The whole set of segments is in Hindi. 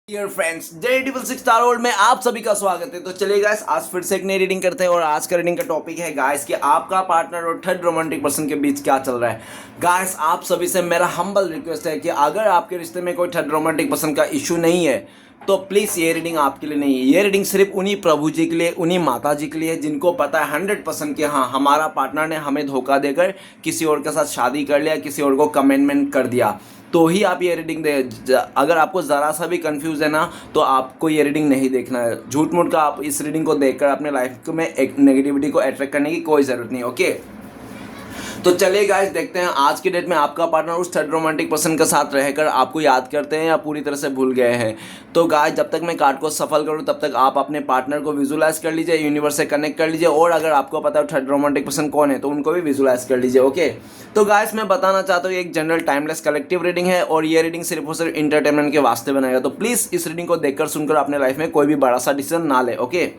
Dear friends, J6 star world में आप सभी का स्वागत है। तो चलिए गाइस, आज फिर से एक नई रीडिंग करते हैं और आज का रीडिंग का टॉपिक है गाइस कि आपका पार्टनर और थर्ड रोमांटिक पर्सन के बीच क्या चल रहा है। गाइस, आप सभी से मेरा हम्बल रिक्वेस्ट है कि अगर आपके रिश्ते में कोई थर्ड रोमांटिक पर्सन का इशू नहीं है तो प्लीज़ ये रीडिंग आपके लिए नहीं है। ये रीडिंग सिर्फ उन्हीं प्रभु जी के लिए, उन्हीं माता जी के लिए जिनको पता है 100% कि हाँ, हमारा पार्टनर ने हमें धोखा देकर किसी और के साथ शादी कर लिया, किसी और को कमिटमेंट कर दिया, तो ही आप ये रीडिंग दे। अगर आपको ज़रा सा भी कंफ्यूज है ना, तो आपको ये रीडिंग नहीं देखना है। झूठ मूठ का आप इस रीडिंग को देखकर अपने लाइफ में एक नेगेटिविटी को अट्रैक्ट करने की कोई ज़रूरत नहीं, ओके। तो चलिए गाइस, देखते हैं आज की डेट में आपका पार्टनर उस थर्ड रोमांटिक पर्सन के साथ रहकर आपको याद करते हैं या पूरी तरह से भूल गए हैं। तो गाइस, जब तक मैं कार्ड को सफल करूं तब तक आप अपने पार्टनर को विजुलाइज कर लीजिए, यूनिवर्स से कनेक्ट कर लीजिए, और अगर आपको पता है थर्ड रोमांटिक पर्सन कौन है तो उनको भी विजुलाइज कर लीजिए, ओके। तो गाइस, मैं बताना चाहता हूँ एक जनरल टाइमलेस कलेक्टिव रीडिंग है और ये रीडिंग सिर्फ और सिर्फ इंटरटेनमेंट के वास्ते बनाएगा। तो प्लीज़ इस रीडिंग को देखकर सुनकर अपने लाइफ में कोई भी बड़ा सा डिसीजन ना ले, ओके।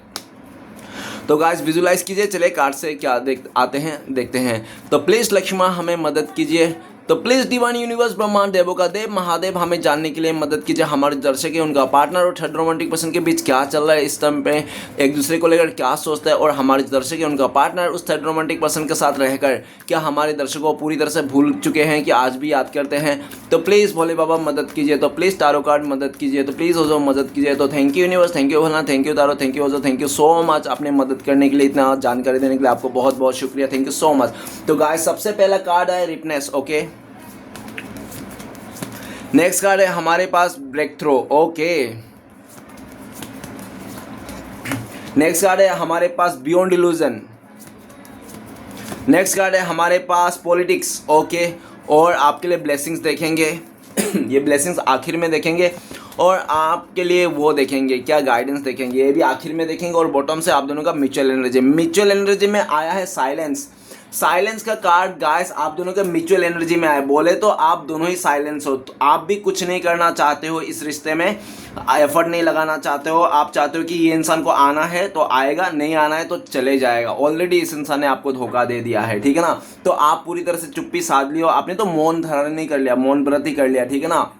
तो गाइस, विजुलाइज कीजिए। चले कार्ड से क्या देखते हैं। तो प्लीज़ लक्ष्मण हमें मदद कीजिए। तो प्लीज़ डिवाइन यूनिवर्स ब्रह्मांड देवों का देव महादेव हमें जानने के लिए मदद कीजिए। हमारे दर्शक है उनका पार्टनर और थर्ड रोमांटिक पर्सन के बीच क्या चल रहा है, इस टाइम पे एक दूसरे को लेकर क्या सोचता है, और हमारे दर्शक है उनका पार्टनर उस थर्ड रोमांटिक पर्सन के साथ रहकर क्या हमारे दर्शकों को पूरी तरह से भूल चुके हैं कि आज भी याद करते हैं। तो प्लीज़ भोले बाबा मदद कीजिए। तो प्लीज़ टारो कार्ड मदद कीजिए। तो प्लीज़ ओजो मदद कीजिए। तो thank you universe, thank you Bhola, thank you तारो, थैंक यू ओजो, थैंक यू सो मच अपने मदद करने के लिए, इतना जानकारी देने के लिए आपको बहुत बहुत शुक्रिया, थैंक यू सो मच। तो गाइस, सबसे पहला कार्ड है रिपनेस, ओके। नेक्स्ट कार्ड है हमारे पास breakthrough, okay. Next card है हमारे पास बियॉन्ड इल्यूजन। नेक्स्ट कार्ड है हमारे पास पॉलिटिक्स, ओके। और आपके लिए ब्लेसिंग्स देखेंगे ये ब्लेसिंग्स आखिर में देखेंगे, और आपके लिए वो देखेंगे क्या गाइडेंस देखेंगे, ये भी आखिर में देखेंगे। और बॉटम से आप दोनों का म्यूचुअल एनर्जी में आया है साइलेंस का कार्ड। गाइस, आप दोनों के म्यूचुअल एनर्जी में आए, बोले तो आप दोनों ही साइलेंस हो। तो आप भी कुछ नहीं करना चाहते हो इस रिश्ते में, एफर्ट नहीं लगाना चाहते हो। आप चाहते हो कि ये इंसान को आना है तो आएगा, नहीं आना है तो चले जाएगा। ऑलरेडी इस इंसान ने आपको धोखा दे दिया है, ठीक है ना। तो आप पूरी तरह से चुप्पी साध लियो। आपने तो मौन धारण नहीं कर लिया, मौन व्रत ही कर लिया, ठीक है ना।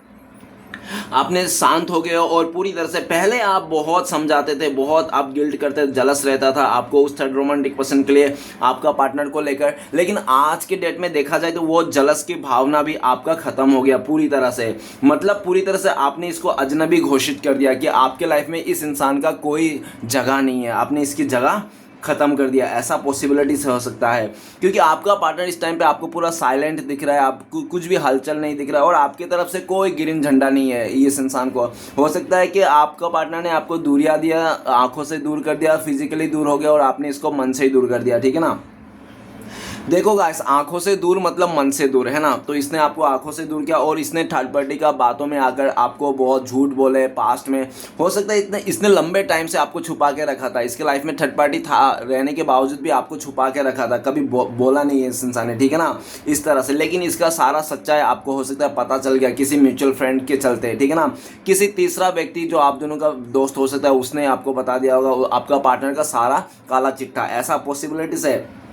आपने शांत हो गए हो और पूरी तरह से, पहले आप बहुत समझाते थे, बहुत आप गिल्ट करते, जलस रहता था आपको उस थर्ड रोमांटिक पर्सन के लिए, आपका पार्टनर को लेकर। लेकिन आज के डेट में देखा जाए तो वो जलस की भावना भी आपका खत्म हो गया पूरी तरह से। मतलब पूरी तरह से आपने इसको अजनबी घोषित कर दिया कि आपके लाइफ में इस इंसान का कोई जगह नहीं है, आपने इसकी जगह खत्म कर दिया। ऐसा पॉसिबिलिटी से हो सकता है क्योंकि आपका पार्टनर इस टाइम पे आपको पूरा साइलेंट दिख रहा है, आपको कुछ भी हलचल नहीं दिख रहा है, और आपकी तरफ से कोई ग्रीन झंडा नहीं है इस इंसान को। हो सकता है कि आपका पार्टनर ने आपको दूरिया दिया, आंखों से दूर कर दिया, फिजिकली दूर हो गया, और आपने इसको मन से ही दूर कर दिया, ठीक है ना। देखो गाइस, आंखों से दूर मतलब मन से दूर, है ना। तो इसने आपको आंखों से दूर किया, और इसने थर्ड पार्टी का बातों में आकर आपको बहुत झूठ बोले पास्ट में। हो सकता है इसने लंबे टाइम से आपको छुपा के रखा था। इसके लाइफ में थर्ड पार्टी था रहने के बावजूद भी आपको छुपा के रखा था, कभी बोला नहीं है इस इंसान ने, ठीक है ना, इस तरह से। लेकिन इसका सारा सच्चाई आपको हो सकता है पता चल गया किसी म्यूचुअल फ्रेंड के चलते, ठीक है ना। किसी तीसरा व्यक्ति जो आप दोनों का दोस्त हो सकता है उसने आपको बता दिया होगा आपका पार्टनर का सारा काला चिट्ठा। ऐसा पॉसिबिलिटीज है।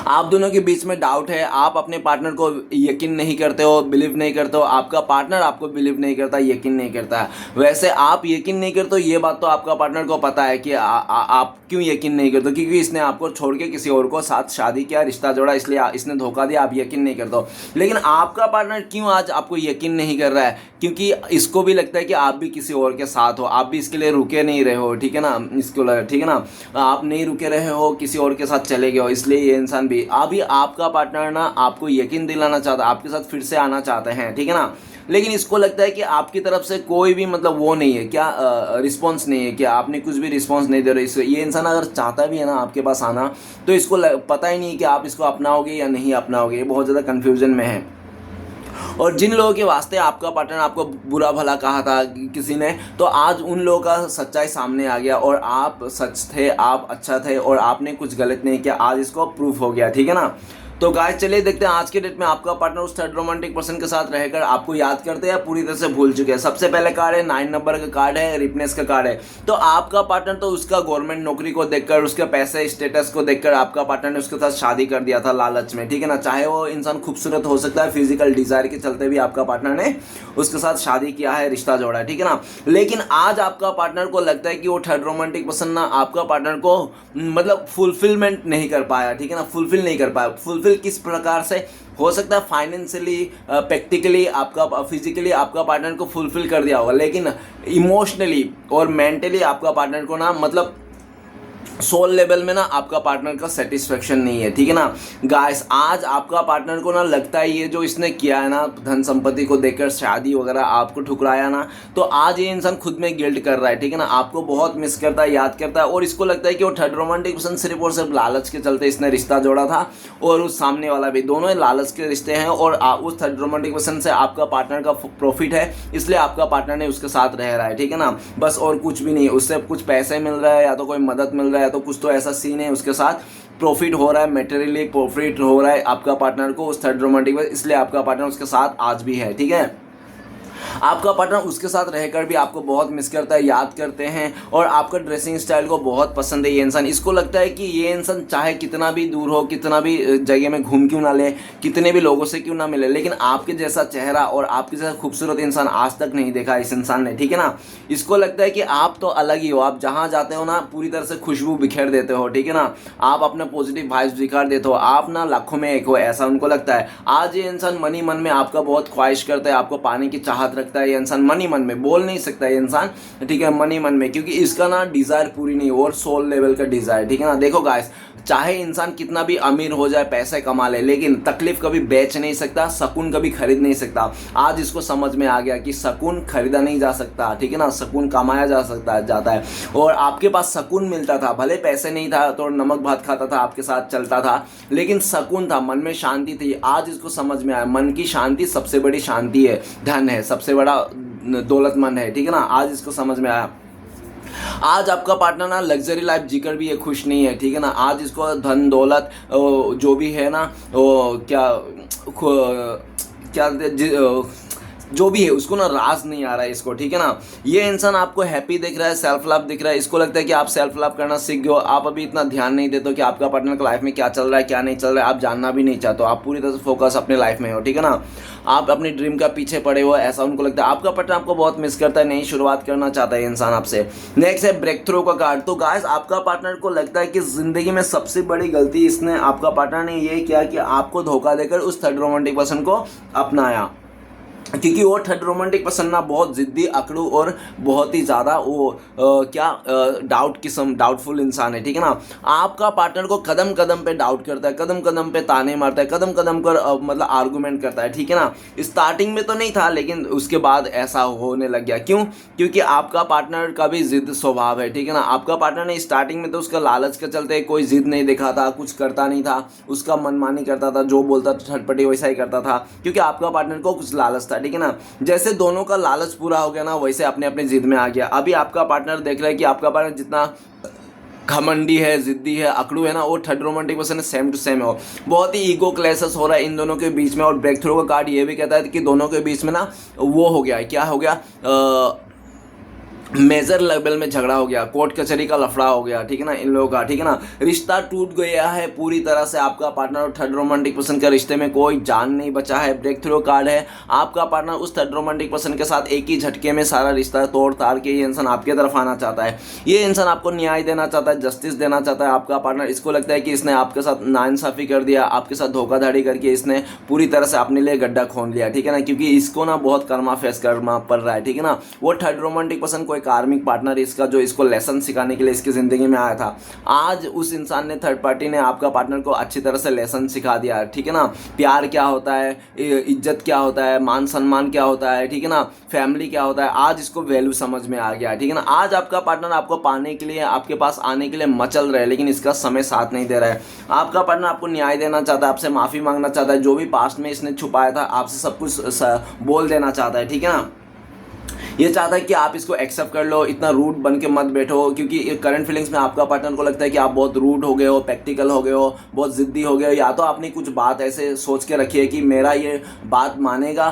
आप दोनों के बीच में डाउट है, आप अपने पार्टनर को यकीन नहीं करते हो, बिलीव नहीं करते हो, आपका पार्टनर आपको बिलीव नहीं करता, यकीन नहीं करता। वैसे आप यकीन नहीं करते हो, ये बात तो आपका पार्टनर को पता है कि आप क्यों यकीन नहीं करते हो, क्योंकि इसने आपको छोड़ के किसी और को साथ शादी किया, रिश्ता जोड़ा, इसलिए इसने धोखा दिया, आप यकीन नहीं करते हो। लेकिन आपका पार्टनर क्यों आज आपको यकीन नहीं कर रहा है, क्योंकि इसको भी लगता है कि आप भी किसी और के साथ हो, आप भी इसके लिए रुके नहीं रहे हो, ठीक है ना, इसको ठीक है ना, आप नहीं रुके रहे हो, किसी और के साथ चले गए हो, इसलिए ये इंसान भी अभी आपका पार्टनर ना आपको यकीन दिलाना चाहता है, आपके साथ फिर से आना चाहते हैं, ठीक है ना। लेकिन इसको लगता है कि आपकी तरफ से कोई भी मतलब वो नहीं है, क्या रिस्पॉन्स नहीं है, कि आपने कुछ भी रिस्पॉन्स नहीं दे रहे। इसको ये इंसान अगर चाहता भी है ना आपके पास आना, तो इसको पता ही नहीं है कि आप इसको अपनाओगे या नहीं अपनाओगे, ये बहुत ज़्यादा कन्फ्यूजन में है। और जिन लोगों के वास्ते आपका पार्टनर आपको बुरा भला कहा था किसी ने, तो आज उन लोगों का सच्चाई सामने आ गया, और आप सच थे, आप अच्छा थे, और आपने कुछ गलत नहीं किया, आज इसको प्रूफ हो गया, ठीक है ना। तो गाइस चलिए देखते हैं आज के डेट में आपका पार्टनर उस थर्ड रोमांटिक पर्सन के साथ रहकर आपको याद करते हैं या पूरी तरह से भूल चुके हैं। सबसे पहले कार्ड है 9 नंबर का कार्ड है, रिपनेस का कार्ड है। तो आपका पार्टनर तो उसका गवर्नमेंट नौकरी को देखकर, उसके पैसे स्टेटस को देखकर आपका पार्टनर ने उसके साथ शादी कर दिया था लालच में, ठीक है ना। चाहे वो इंसान खूबसूरत हो सकता है, फिजिकल डिजायर के चलते भी आपका पार्टनर ने उसके साथ शादी किया है, रिश्ता जोड़ा है, ठीक है ना। लेकिन आज आपका पार्टनर को लगता है कि वो थर्ड रोमांटिक पर्सन ना आपका पार्टनर को मतलब फुलफिलमेंट नहीं कर पाया, ठीक है ना, फुलफिल नहीं कर पाया। फुलफिल किस प्रकार से हो सकता है? फाइनेंशियली, प्रैक्टिकली, आपका फिजिकली आपका पार्टनर को फुलफिल कर दिया होगा, लेकिन इमोशनली और मेंटली आपका पार्टनर को ना मतलब सोल लेवल में ना आपका पार्टनर का सेटिस्फेक्शन नहीं है, ठीक है ना। गाइस आज आपका पार्टनर को ना लगता है ये जो इसने किया है ना, धन संपत्ति को देखकर शादी वगैरह आपको ठुकराया ना, तो आज ये इंसान खुद में गिल्ट कर रहा है, ठीक है ना। आपको बहुत मिस करता है, याद करता है, और इसको लगता है कि वो थर्ड रोमांटिक पर्सन सिर्फ और सिर्फ लालच के चलते इसने रिश्ता जोड़ा था, और उस सामने वाला भी, दोनों ही लालच के रिश्ते हैं, और उस थर्ड रोमांटिक पर्सन से आपका पार्टनर का प्रॉफिट है, इसलिए आपका पार्टनर ने उसके साथ रह रहा है, ठीक है ना। बस और कुछ भी नहीं, उससे कुछ पैसे मिल रहा है या तो कोई मदद मिल रहा है, तो कुछ तो ऐसा सीन है, उसके साथ प्रॉफिट हो रहा है, मेटेरियली प्रॉफिट हो रहा है आपका पार्टनर को उस थर्ड रोमांटिक में, इसलिए आपका पार्टनर उसके साथ आज भी है, ठीक है। आपका पार्टनर उसके साथ रहकर भी आपको बहुत मिस करता है, याद करते हैं, और आपका ड्रेसिंग स्टाइल को बहुत पसंद है ये इंसान। इसको लगता है कि ये इंसान चाहे कितना भी दूर हो, कितना भी जगह में घूम क्यों ना ले, कितने भी लोगों से क्यों ना मिले, लेकिन आपके जैसा चेहरा और आपके जैसा खूबसूरत इंसान आज तक नहीं देखा इस इंसान ने, ठीक है ना। इसको लगता है कि आप तो अलग ही हो, आप जहाँ जाते हो ना पूरी तरह से खुशबू बिखेर देते हो, ठीक है ना। आप अपने पॉजिटिव वाइब्स बिखेर देते हो, आप ना लाखों में एक हो, ऐसा उनको लगता है। आज ये इंसान मन ही मन में आपका बहुत ख्वाहिश करता है, आपको पाने की चाहत रखता है ये इंसान, मन ही मन में, बोल नहीं सकता ये इंसान, ठीक है, मन ही मन में, क्योंकि इसका ना डिजायर पूरी नहीं, और सोल लेवल का डिजायर, ठीक है ना। देखो गाइस, चाहे इंसान कितना भी अमीर हो जाए, पैसे कमा ले, लेकिन तकलीफ कभी बेच नहीं सकता, सुकून कभी खरीद नहीं सकता। आज इसको समझ में आ गया कि सुकून खरीदा नहीं जा सकता, ठीक है ना, सुकून कमाया जा सकता जाता है। और आपके पास सुकून मिलता था, भले पैसे नहीं था तो नमक भात खाता था, आपके साथ चलता था, लेकिन सुकून था, मन में शांति थी। आज इसको समझ में आया, मन की शांति सबसे बड़ी शांति है, धन है, सबसे बड़ा दौलतमंद है, ठीक है ना। आज इसको समझ में आया। आज आपका पार्टनर ना लग्जरी लाइफ जीकर भी ये खुश नहीं है, ठीक है ना। आज इसको धन दौलत जो भी है ना, क्या क्या जो भी है उसको ना राज नहीं आ रहा है इसको, ठीक है ना। ये इंसान आपको हैप्पी दिख रहा है, सेल्फ लव दिख रहा है, इसको लगता है कि आप सेल्फ लव करना सीख गए हो। आप अभी इतना ध्यान नहीं देते हो कि आपका पार्टनर का लाइफ में क्या चल रहा है, क्या नहीं चल रहा है, आप जानना भी नहीं चाहते हो, आप पूरी तरह से फोकस अपने लाइफ में हो, ठीक है ना। आप अपनी ड्रीम का पीछे पड़े हो, ऐसा उनको लगता है। आपका पार्टनर आपको बहुत मिस करता है, नई शुरुआत करना चाहता है इंसान आपसे। नेक्स्ट है ब्रेक थ्रू का कार्ड। तो गाइस आपका पार्टनर को लगता है कि जिंदगी में सबसे बड़ी गलती इसने, आपका पार्टनर ने ये किया कि आपको धोखा देकर उस थर्ड रोमांटिक पर्सन को अपनाया, क्योंकि वो थर्ड रोमांटिक पर्सन ना बहुत जिद्दी, अकड़ू और बहुत ही ज़्यादा वो डाउटफुल इंसान है, ठीक है ना। आपका पार्टनर को कदम कदम पे डाउट करता है, कदम कदम पे ताने मारता है, कदम कदम पर मतलब आर्गूमेंट करता है, ठीक है ना। स्टार्टिंग में तो नहीं था, लेकिन उसके बाद ऐसा होने लग गया। क्यों? क्योंकि आपका पार्टनर का भी जिद स्वभाव है, ठीक है ना। आपका पार्टनर ने स्टार्टिंग में तो उसका लालच के चलते कोई जिद नहीं दिखाता, कुछ करता नहीं था, उसका मनमानी करता था, जो बोलता था छटपटी वैसा ही करता था, क्योंकि आपका पार्टनर को कुछ लालच था, ठीक है ना। जैसे दोनों का लालच पूरा हो गया ना, वैसे अपने अपने जिद में आ गया। अभी आपका पार्टनर देख रहा है कि आपका पार्टनर जितना घमंडी है, जिद्दी है, अकड़ू है ना, वो third romantic person same to same हो। बहुत ही ईगो क्लैशेस हो रहा है इन दोनों के बीच में। और ब्रेक थ्रू का कार्ड ये भी कहता है कि दोनों के बीच में ना वो हो गया है, क्या हो गया, मेजर लेवल में झगड़ा हो गया, कोर्ट कचहरी का लफड़ा हो गया, ठीक है ना, इन लोगों का, ठीक है ना। रिश्ता टूट गया है पूरी तरह से। आपका पार्टनर और थर्ड रोमांटिक पर्सन के रिश्ते में कोई जान नहीं बचा है। ब्रेक थ्रू कार्ड है। आपका पार्टनर उस थर्ड रोमांटिक पर्सन के साथ एक ही झटके में सारा रिश्ता तोड़ ताड़ के ये इंसान आपके तरफ आना चाहता है। ये इंसान आपको न्याय देना चाहता है, जस्टिस देना चाहता है। आपका पार्टनर, इसको लगता है कि इसने आपके साथ नाइंसाफ़ी कर दिया, आपके साथ धोखाधड़ी करके इसने पूरी तरह से अपने लिए गड्ढा खोन लिया, ठीक है ना, क्योंकि इसको ना बहुत कर्मा फेस करना पड़ रहा है, ठीक है ना। वो थर्ड रोमांटिक पर्सन कोई कार्मिक पार्टनर इसका, जो इसको लेसन सिखाने के लिए इसकी ज़िंदगी में आया था। आज उस इंसान ने, थर्ड पार्टी ने आपका पार्टनर को अच्छी तरह से लेसन सिखा दिया, ठीक है ना। प्यार क्या होता है, इज्जत क्या होता है, मान सम्मान क्या होता है, ठीक है ना, फैमिली क्या होता है, आज इसको वैल्यू समझ में आ गया, ठीक है ना। आज आपका पार्टनर आपको पाने के लिए, आपके पास आने के लिए मचल रहा है, लेकिन इसका समय साथ नहीं दे रहा है। आपका पार्टनर आपको न्याय देना चाहता है, आपसे माफ़ी मांगना चाहता है, जो भी पास्ट में इसने छुपाया था आपसे सब कुछ बोल देना चाहता है, ठीक है ना। ये चाहता है कि आप इसको एक्सेप्ट कर लो, इतना रूड बन के मत बैठो, क्योंकि करंट फीलिंग्स में आपका पार्टनर को लगता है कि आप बहुत रूड हो गए हो, प्रैक्टिकल हो गए हो, बहुत जिद्दी हो गए हो, या तो आपने कुछ बात ऐसे सोच के रखी है कि मेरा ये बात मानेगा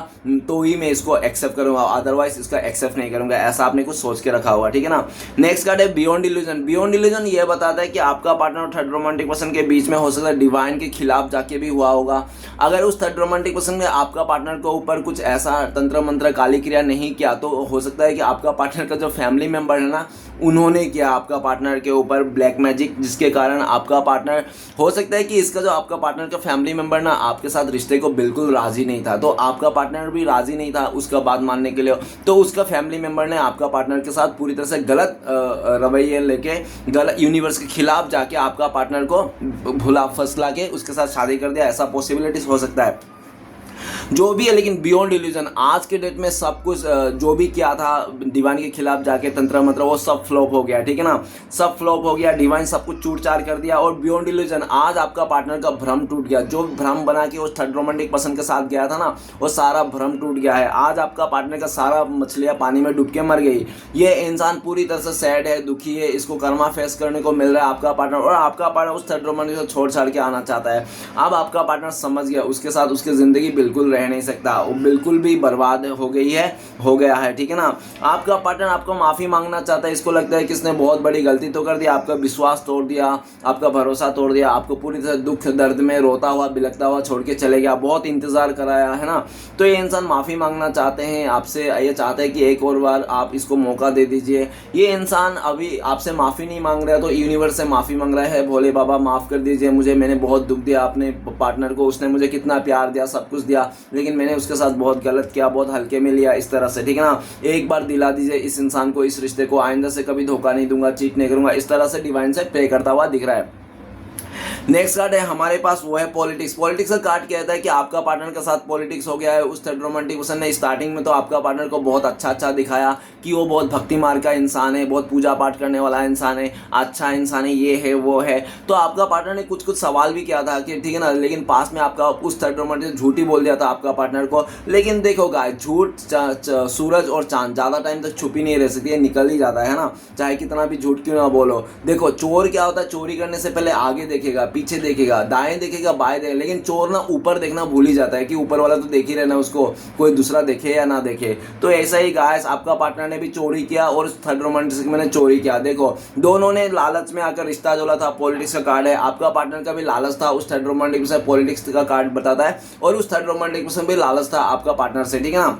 तो ही मैं इसको एक्सेप्ट करूंगा, अदरवाइज इसका एक्सेप्ट नहीं करूंगा, ऐसा आपने कुछ सोच के रखा हुआ, ठीक है ना। नेक्स्ट कार्ड है बियॉन्ड इल्यूजन। बियॉन्ड इल्यूजन ये बताता है कि आपका पार्टनर और थर्ड रोमांटिक पर्सन के बीच में हो सकता है डिवाइन के खिलाफ जाके भी हुआ होगा। अगर उस थर्ड रोमांटिक पर्सन ने आपका पार्टनर के ऊपर कुछ ऐसा तंत्र मंत्र काली क्रिया नहीं किया तो हो सकता है कि आपका पार्टनर का जो फैमिली मेंबर है ना, उन्होंने किया आपका पार्टनर के ऊपर ब्लैक मैजिक, जिसके कारण आपका पार्टनर, हो सकता है कि इसका जो आपका पार्टनर का फैमिली मेंबर ना आपके साथ रिश्ते को बिल्कुल राजी नहीं था, तो आपका पार्टनर भी राजी नहीं था उसका बात मानने के लिए, तो उसका फैमिली मेंबर ने आपका पार्टनर के साथ पूरी तरह से गलत रवैये लेके, गलत यूनिवर्स के खिलाफ जाके आपका पार्टनर को भुला फसला के उसके साथ शादी कर दिया, ऐसा पॉसिबिलिटीज हो सकता है। जो भी है, लेकिन बियॉन्ड इल्यूजन आज के डेट में सब कुछ जो भी किया था डिवाइन के खिलाफ जाके तंत्र मंत्र, वो सब फ्लॉप हो गया, ठीक है ना, सब फ्लॉप हो गया, डिवाइन सब कुछ चूट चार कर दिया। और बियॉन्ड इल्यूजन आज आपका पार्टनर का भ्रम टूट गया, जो भ्रम बना के उस थर्ड रोमांटिक पर्सन के साथ गया था ना, वो सारा भ्रम टूट गया है। आज आपका पार्टनर का सारा मछलियां पानी में डूब के मर गई। ये इंसान पूरी तरह से सैड है, दुखी है, इसको कर्मा फेस करने को मिल रहा है आपका पार्टनर, और आपका पार्टनर उस थर्ड रोमांटिक से छोड़ छाड़ के आना चाहता है। अब आपका पार्टनर समझ गया उसके साथ उसकी जिंदगी बिल्कुल रह नहीं सकता, वो बिल्कुल भी बर्बाद हो गया है, ठीक है ना। आपका पार्टनर आपको माफी मांगना चाहता है, इसको लगता है कि इसने बहुत बड़ी गलती तो कर दी, आपका विश्वास तोड़ दिया, आपका भरोसा तोड़ दिया, आपको पूरी तरह दुख दर्द में रोता हुआ बिलखता हुआ छोड़ के चले गया, बहुत इंतजार कराया है ना। तो ये इंसान माफी मांगना चाहते हैं आपसे, ये चाहते हैं कि एक और बार आप इसको मौका दे दीजिए। ये इंसान अभी आपसे माफी नहीं मांग रहा है तो यूनिवर्स से माफी मांग रहा है, भोले बाबा माफ कर दीजिए मुझे, मैंने बहुत दुख दिया अपने पार्टनर को, उसने मुझे कितना प्यार दिया, सब कुछ दिया, लेकिन मैंने उसके साथ बहुत गलत किया, बहुत हल्के में लिया, इस तरह से, ठीक है ना। एक बार दिला दीजिए इस इंसान को इस रिश्ते को, आइंदा से कभी धोखा नहीं दूंगा, चीट नहीं करूंगा, इस तरह से डिवाइन से प्रे करता हुआ दिख रहा है। नेक्स्ट कार्ड है हमारे पास, वो है पॉलिटिक्स। पॉलिटिक्स का कार्ड कहता है कि आपका पार्टनर के साथ पॉलिटिक्स हो गया है। उस थर्ड रोमांटिक पर्सन ने स्टार्टिंग में तो आपका पार्टनर को बहुत अच्छा दिखाया कि वो बहुत भक्ति मार्ग का इंसान है, बहुत पूजा पाठ करने वाला इंसान है, अच्छा इंसान है, ये है वो है। तो आपका पार्टनर ने कुछ सवाल भी किया था कि ठीक है ना, लेकिन पास में आपका उस थर्ड रोमांटिक झूठ ही बोल दिया था आपका पार्टनर को। लेकिन देखो गाइस, झूठ सूरज और चांद ज़्यादा टाइम तक छुपी नहीं रह सकती है, निकल ही जाता है ना, चाहे कितना भी झूठ क्यों ना बोलो। देखो चोर क्या होता है, चोरी करने से पहले आगे देखेगा, पीछे देखेगा, दाएं देखेगा, बाएं देखेगा, लेकिन चोर ना ऊपर देखना भूल ही जाता है कि ऊपर वाला तो देख ही रहना, उसको कोई दूसरा देखे या ना देखे। तो ऐसा ही गाइस, आपका पार्टनर ने भी चोरी किया और थर्ड रोमांटिक में चोरी किया। देखो दोनों ने लालच में आकर रिश्ता जोड़ा था, पॉलिटिक्स का कार्ड है। आपका पार्टनर का भी लालच था उस थर्ड रोमांटिक से, पॉलिटिक्स का कार्ड बताता है, और उस थर्ड रोमांटिक से भी लालच था आपका पार्टनर से, ठीक है ना।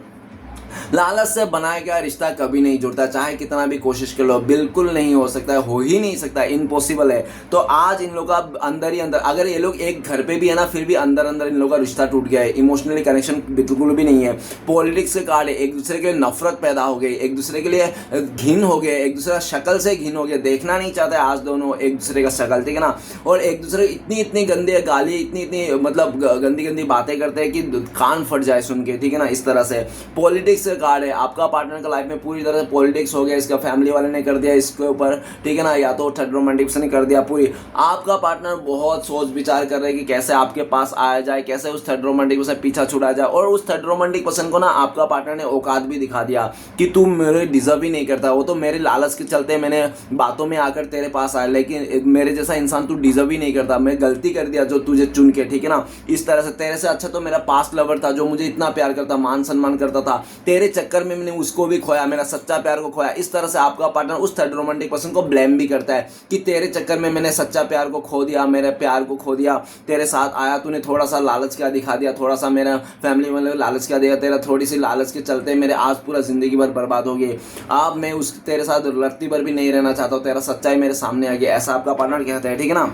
लालच से बनाया गया रिश्ता कभी नहीं जुड़ता, चाहे कितना भी कोशिश कर लो, बिल्कुल नहीं हो सकता है, हो ही नहीं सकता, इम्पॉसिबल है। तो आज इन लोगों का अंदर ही अंदर, अगर ये लोग एक घर पे भी है ना, फिर भी अंदर अंदर इन लोगों का रिश्ता टूट गया है, इमोशनली कनेक्शन बिल्कुल भी नहीं है। पॉलिटिक्स के कार्ड है, एक दूसरे के लिए नफरत पैदा हो गई, एक दूसरे के लिए घिन हो गया, एक दूसरे का शक्ल से घिन हो गया, देखना नहीं चाहते आज दोनों एक दूसरे का शक्ल, ठीक है ना। और एक दूसरे इतनी गंदी गाली, इतनी मतलब गंदी बातें करते हैं कि कान फट जाए सुन के, ठीक है ना, इस तरह से। पॉलिटिक्स कार्ड है, आपका पार्टनर का लाइफ में पूरी तरह से पॉलिटिक्स हो गया, इसका फैमिली वाले ने कर दिया इसके ऊपर, ठीक है ना, या तो थर्ड रोमांटिक ने कर दिया पूरी। आपका पार्टनर बहुत सोच विचार कर रहा है कि कैसे आपके पास आया जाए, कैसे उस थर्ड रोमांटिक से पीछा छुड़ा जाए। और उस थर्ड रोमांटिक पर्सन को ना आपका पार्टनर ने औकात भी दिखा दिया कि तू मेरे डिजर्व ही नहीं करता, वो तो मेरे लालच के चलते मैंने बातों में आकर तेरे पास आया, लेकिन मेरे जैसा इंसान तू डिजर्व ही नहीं करता, मैं गलती कर दिया जो तुझे चुन के, ठीक है ना, इस तरह से। तेरे से अच्छा तो मेरा पास्ट लवर था जो मुझे इतना प्यार करता, मान सम्मान करता था, तेरे चक्कर में मैंने उसको भी खोया, मेरा सच्चा प्यार को खोया। इस तरह से आपका पार्टनर उस थर्ड रोमांटिक पर्सन को ब्लेम भी करता है कि तेरे चक्कर में मैंने सच्चा प्यार को खो दिया, मेरे प्यार को खो दिया, तेरे साथ आया, तूने थोड़ा सा लालच क्या दिखा दिया, थोड़ा सा मेरा फैमिली वाले लालच क्या दिया, तेरा थोड़ी सी लालच के चलते मेरे आज पूरा जिंदगी भर बर्बाद हो गई। अब मैं उस तेरे साथ रत्ती भर भी नहीं रहना चाहता हूँ, तेरा सच्चाई मेरे सामने आ गया, ऐसा आपका पार्टनर कहता है, ठीक है ना।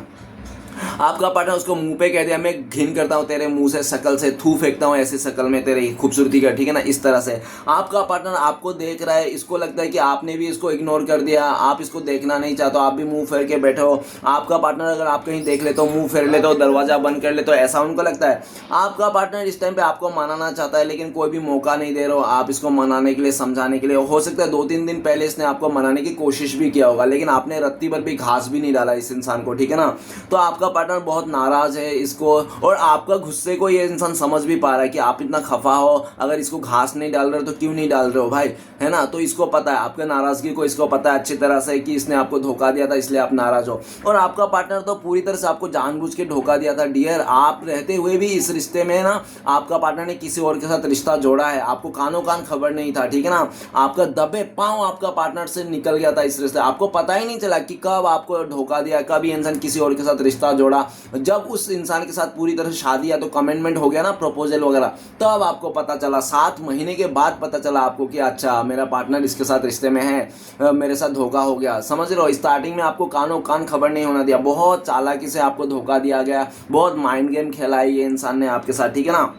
आपका पार्टनर उसको मुंह पे कह दिया, मैं घिन करता हूँ तेरे मुंह से, शक्ल से, थू फेंकता हूँ ऐसी शक्ल में तेरी खूबसूरती का, ठीक है ना, इस तरह से। आपका पार्टनर आपको देख रहा है, इसको लगता है कि आपने भी इसको इग्नोर कर दिया, आप इसको देखना नहीं चाहते, आप भी मुंह फेर के बैठे हो। आपका पार्टनर अगर आप कहीं देख लेते हो, मुंह फेर लेते हो, दरवाजा बंद कर लेते हो, ऐसा उनको लगता है। आपका पार्टनर इस टाइम पे आपको मनाना चाहता है, लेकिन कोई भी मौका नहीं दे रहे हो आप इसको मनाने के लिए, समझाने के लिए। हो सकता है 2-3 दिन पहले इसने आपको मनाने की कोशिश भी किया होगा, लेकिन आपने रत्ती भर भी घास भी नहीं डाला इस इंसान को, ठीक है ना। तो आपका पार्टनर पार्टनर बहुत नाराज है इसको, और आपका गुस्से को ये इंसान समझ भी पा रहा है कि आप इतना खफा हो, अगर इसको घास नहीं डाल रहे हो तो क्यों नहीं डाल रहे हो भाई, है ना। तो इसको पता है आपके नाराजगी को, इसको पता है अच्छी तरह से कि इसने आपको धोखा दिया था इसलिए आप नाराज हो। और आपका पार्टनर तो पूरी तरह से आपको जानबूझ के धोखा दिया था डियर। आप रहते हुए भी इस रिश्ते में ना आपका पार्टनर ने किसी और के साथ रिश्ता जोड़ा है, आपको कानों कान खबर नहीं था, ठीक है ना। आपका दबे पांव आपका पार्टनर से निकल गया था इस रिश्ते, आपको पता ही नहीं चला कि कब आपको धोखा दिया, कब ये इंसान किसी और के साथ रिश्ता जोड़ा। जब उस इंसान के साथ पूरी तरह से शादी या तो कमिटमेंट हो गया ना, प्रपोजल वगैरह, तब आपको पता चला, 7 महीने के बाद पता चला आपको कि अच्छा मेरा पार्टनर इसके साथ रिश्ते में है, मेरे साथ धोखा हो गया। समझ रहे हो, स्टार्टिंग में आपको कानों कान खबर नहीं होना दिया, बहुत चालाकी से आपको धोखा दिया गया, बहुत माइंड गेम खेला है ये इंसान ने आपके साथ, ठीक है ना।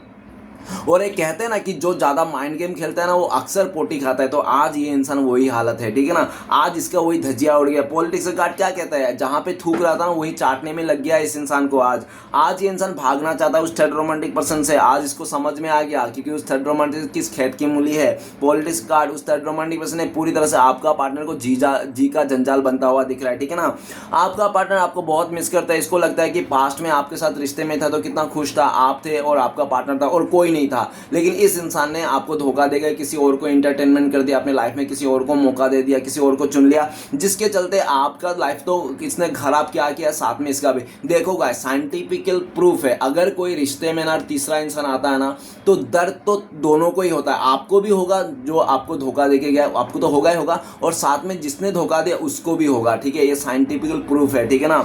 और एक कहते हैं ना कि जो ज़्यादा माइंड गेम खेलता है ना वो अक्सर पोटी खाता है, तो आज ये इंसान वही हालत है, ठीक है ना। आज इसका वही धजिया उड़ गया। पॉलिटिक्स का कार्ड क्या कहता है, जहाँ पे थूक रहा था ना वही चाटने में लग गया इस इंसान को। आज ये इंसान भागना चाहता है उस थर्ड रोमांटिक पर्सन से। आज इसको समझ में आ गया क्योंकि उस थर्ड रोमांटिक किस खेत की मूली है। पॉलिटिक्स कार्ड उस थर्ड रोमांटिक पर्सन ने पूरी तरह से आपका पार्टनर को जी का जंजाल बनता हुआ दिख रहा है, ठीक है ना। आपका पार्टनर आपको बहुत मिस करता है। इसको लगता है कि पास्ट में आपके साथ रिश्ते में था तो कितना खुश था, आप थे और आपका पार्टनर था और कोई नहीं था, लेकिन इस इंसान ने आपको धोखा देकर किसी और को एंटरटेनमेंट कर दिया, अपने लाइफ में किसी और को मौका दे दिया, किसी और को चुन लिया, जिसके चलते आपका लाइफ तो इसने खराब किया साथ में इसका भी। देखो गाइस, साइंटिफिकल प्रूफ है, अगर कोई रिश्ते में ना तीसरा इंसान आता है ना तो दर्द तो दोनों को ही होता है। आपको भी होगा, जो आपको धोखा देके गया आपको तो होगा ही होगा, और साथ में जिसने धोखा दिया उसको भी होगा, ठीक है। ये साइंटिफिकल प्रूफ है, ठीक है ना।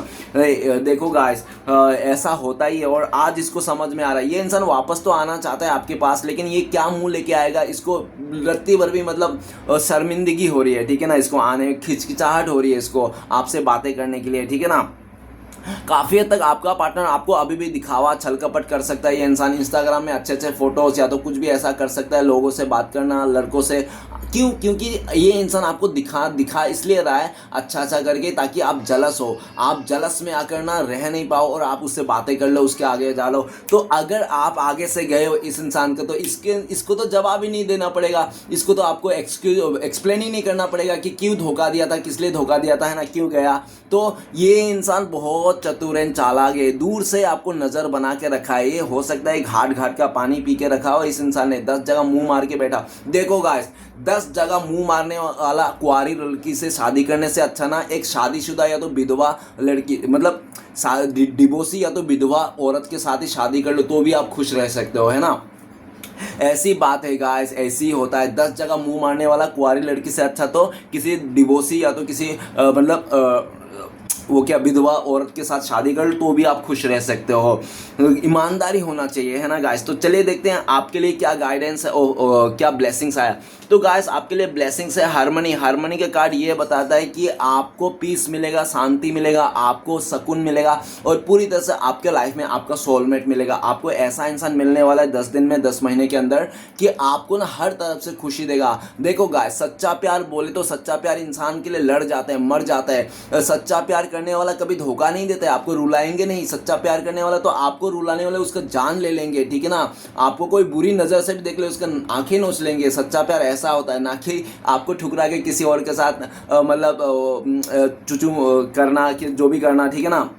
देखो गाइस, ऐसा होता ही है और आज इसको समझ में आ रहा है। ये इंसान वापस तो आना चाहता है आपके पास, लेकिन ये क्या मुंह लेके आएगा, इसको रत्ती भर भी मतलब शर्मिंदगी हो रही है, ठीक है ना। इसको आने में खिचकिचाहट हो रही है इसको आपसे बातें करने के लिए, ठीक है ना। काफ़ी हद तक आपका पार्टनर आपको अभी भी दिखावा छल कपट कर सकता है। ये इंसान इंस्टाग्राम में अच्छे अच्छे फोटोज या तो कुछ भी ऐसा कर सकता है, लोगों से बात करना, लड़कों से। क्यों? क्योंकि ये इंसान आपको दिखा इसलिए रहा है अच्छा करके, ताकि आप जलस हो, आप जलस में आकर ना रह नहीं पाओ और आप उससे बातें कर लो, उसके आगे जा लो। तो अगर आप आगे से गए हो इस इंसान को, तो इसको तो जवाब ही नहीं देना पड़ेगा, इसको तो आपको एक्सप्लेन ही नहीं करना पड़ेगा कि क्यों धोखा दिया था, किस लिए धोखा दिया था, है ना, क्यों गया। तो ये इंसान बहुत चतुर है, चालाक है, दूर से आपको नज़र बना के रखा है। ये हो सकता है घाट घाट का पानी पी के रखा हो इस इंसान ने, 10 जगह मुंह मार के बैठा। देखो गाइस, 10 जगह मुंह मारने वाला कुंवारी लड़की से शादी करने से अच्छा ना एक शादीशुदा या तो विधवा लड़की, मतलब डिवोर्सी या तो विधवा औरत के साथ ही शादी कर लो, तो भी आप खुश रह सकते हो, है ना। ऐसी बात है गाइस, ऐसी ही होता है। 10 जगह मुंह मारने वाला कुंवारी लड़की से अच्छा तो किसी डिवोर्सी या तो किसी वो क्या विधवा औरत के साथ शादी कर लो, तो भी आप खुश रह सकते हो। ईमानदारी होना चाहिए, है ना गाइस। तो चलिए देखते हैं आपके लिए क्या गाइडेंस है, क्या ब्लेसिंग्स आया। तो गाइस आपके लिए ब्लेसिंग्स है हारमनी का कार्ड ये बताता है कि आपको पीस मिलेगा, शांति मिलेगा, आपको सुकून मिलेगा और पूरी तरह से आपके लाइफ में आपका सोलमेट मिलेगा। आपको ऐसा इंसान मिलने वाला है 10 दिन में, 10 महीने के अंदर, कि आपको ना हर तरफ से खुशी देगा। देखो गाइस, सच्चा प्यार बोले तो सच्चा प्यार इंसान के लिए लड़ जाता है, मर जाता है। सच्चा प्यार करने वाला कभी धोखा नहीं देता है, आपको रुलाएंगे नहीं। सच्चा प्यार करने वाला तो आपको रुलाने वाले उसका जान ले लेंगे, ठीक है ना। आपको कोई बुरी नज़र से भी देख ले उसका आंखें नोच लेंगे। सच्चा प्यार ऐसा होता है, ना कि आपको ठुकरा के किसी और के साथ मतलब चुचू करना, कि जो भी करना, ठीक है ना,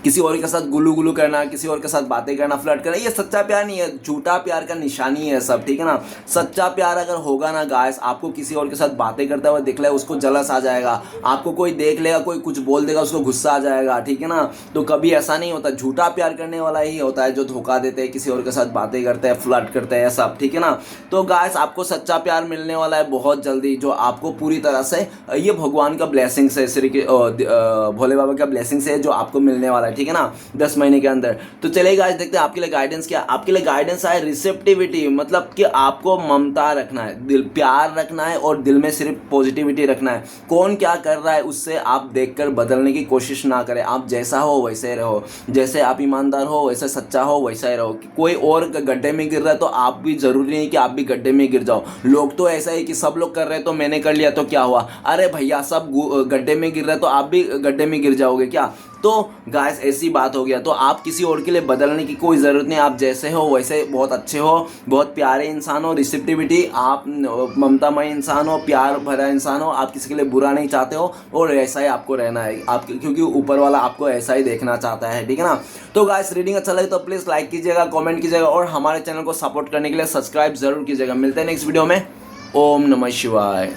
किसी और के साथ गुलू करना, किसी और के साथ बातें करना, फ्लर्ट करना, ये सच्चा प्यार नहीं है, झूठा प्यार का निशानी है सब, ठीक है ना। सच्चा प्यार अगर होगा ना गाइस, आपको किसी और के साथ बातें करते हुए दिख ले, उसको जलस आ जाएगा। आपको कोई देख लेगा, कोई कुछ बोल देगा, उसको गुस्सा आ जाएगा, ठीक है ना। तो कभी ऐसा नहीं होता। झूठा प्यार करने वाला ही होता है जो धोखा देते हैं, किसी और के साथ बातें करते हैं, फ्लर्ट करते हैं, सब, ठीक है ना। तो गाइस आपको सच्चा प्यार मिलने वाला है बहुत जल्दी, जो आपको पूरी तरह से, ये भगवान का ब्लेसिंग है, श्री भोले बाबा का ब्लेसिंग है जो आपको मिलने वाला है, ठीक है ना, 10 महीने के अंदर। तो चलिए गाइस देखते हैं आपके लिए गाइडेंस क्या। आपके लिए गाइडेंस है रिसेप्टिविटी, मतलब कि आपको ममता रखना है, दिल प्यार रखना है और दिल में सिर्फ पॉजिटिविटी रखना है। कौन क्या कर रहा है उससे आप देखकर बदलने की कोशिश ना करें। आप जैसा हो वैसे रहो, जैसे आप ईमानदार हो वैसे सच्चा हो वैसा ही रहो। कोई और गड्ढे में गिर रहा है तो आप भी, जरूरी नहीं कि आप भी गड्ढे में गिर जाओ। लोग तो ऐसा है कि सब लोग कर रहे हैं तो मैंने कर लिया तो क्या हुआ। अरे भैया, सब गड्ढे में गिर रहे हैं तो आप भी गड्ढे में गिर जाओगे क्या। तो गाइस ऐसी बात हो गया, तो आप किसी और के लिए बदलने की कोई ज़रूरत नहीं। आप जैसे हो वैसे बहुत अच्छे हो, बहुत प्यारे इंसान हो, रिसेप्टिविटी, आप ममतामय इंसान हो, प्यार भरा इंसान हो, आप किसी के लिए बुरा नहीं चाहते हो और ऐसा ही आपको रहना है आप, क्योंकि ऊपर वाला आपको ऐसा ही देखना चाहता है, ठीक है ना। तो गाइस रीडिंग अच्छा लगे तो प्लीज़ लाइक कीजिएगा, कमेंट कीजिएगा और हमारे चैनल को सपोर्ट करने के लिए सब्सक्राइब जरूर कीजिएगा। मिलते हैं नेक्स्ट वीडियो में। ओम नमः शिवाय।